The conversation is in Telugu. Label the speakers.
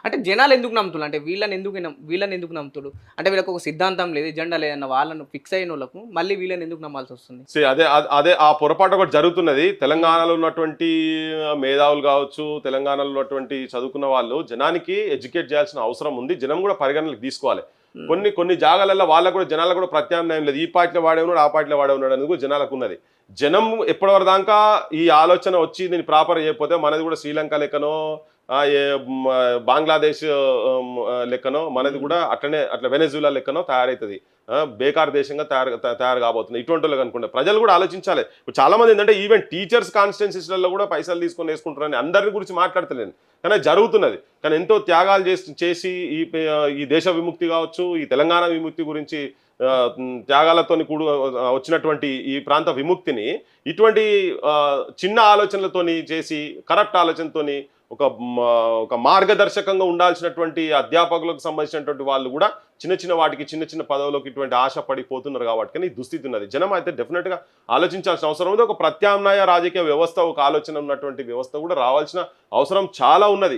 Speaker 1: అంటే జనాలు ఎందుకు నమ్ముతున్నారు అంటే వీళ్ళని ఎందుకు నమ్ముతుడు అంటే వీళ్ళకి ఒక సిద్ధాంతం లేదు ఎజెండా లేదన్న వాళ్ళను ఫిక్స్ అయిన వాళ్ళకు మళ్ళీ వీళ్ళని ఎందుకు నమ్మాల్సి వస్తుంది?
Speaker 2: అదే ఆ పొరపాటు ఒకటి జరుగుతున్నది. తెలంగాణలో ఉన్నటువంటి మేధావులు కావచ్చు, తెలంగాణలో ఉన్నటువంటి చదువుకున్న వాళ్ళు జనానికి ఎడ్యుకేట్ చేయాల్సిన అవసరం ఉంది. జనం కూడా పరిగణనలోకి తీసుకోవాలి. కొన్ని జాగాలలో వాళ్ళకు కూడా జనాలకు కూడా ప్రత్యామ్నాయం లేదు. ఈ పార్టీలో వాడే ఉన్నాడు, ఆ పార్టీలో వాడే ఉన్నాడు అనేది కూడా జనాలకు ఉన్నది. జనం ఎప్పటివరకు దాకా ఈ ఆలోచన వచ్చి దీన్ని ప్రాపర్ చేయకపోతే మనది కూడా శ్రీలంక లెక్కనో బంగ్లాదేశ్ లెక్కనో మనది కూడా అట్లా వెనెజులా లెక్కనో తయారవుతుంది. బేకార్ దేశంగా తయారు కాబోతుంది. ఇటువంటి వాళ్ళకి అనుకుంటే ప్రజలు కూడా ఆలోచించాలి. ఇప్పుడు చాలా మంది ఏంటంటే ఈవెన్ టీచర్స్ కాన్స్టిట్యున్సీస్లలో కూడా పైసలు తీసుకొని వేసుకుంటారని అందరిని గురించి మాట్లాడతలేను, కానీ జరుగుతున్నది. కానీ ఎంతో త్యాగాలు చేసి ఈ దేశ విముక్తి కావచ్చు, ఈ తెలంగాణ విముక్తి గురించి త్యాగాలతో వచ్చినటువంటి ఈ ప్రాంత విముక్తిని ఇటువంటి చిన్న ఆలోచనలతోని చేసి కరప్ట్ ఆలోచనతోని ఒక మార్గదర్శకంగా ఉండాల్సినటువంటి అధ్యాపకులకు సంబంధించినటువంటి వాళ్ళు కూడా చిన్న వాటికి చిన్న పదవులకు ఇటువంటి ఆశ పడిపోతున్నారు. కాబట్టి కానీ దుస్థితి ఉన్నది. జనం అయితే డెఫినెట్గా ఆలోచించాల్సిన అవసరం ఉంది. ఒక ప్రత్యామ్నాయ రాజకీయ వ్యవస్థ, ఒక ఆలోచన ఉన్నటువంటి వ్యవస్థ కూడా రావాల్సిన అవసరం చాలా ఉన్నది.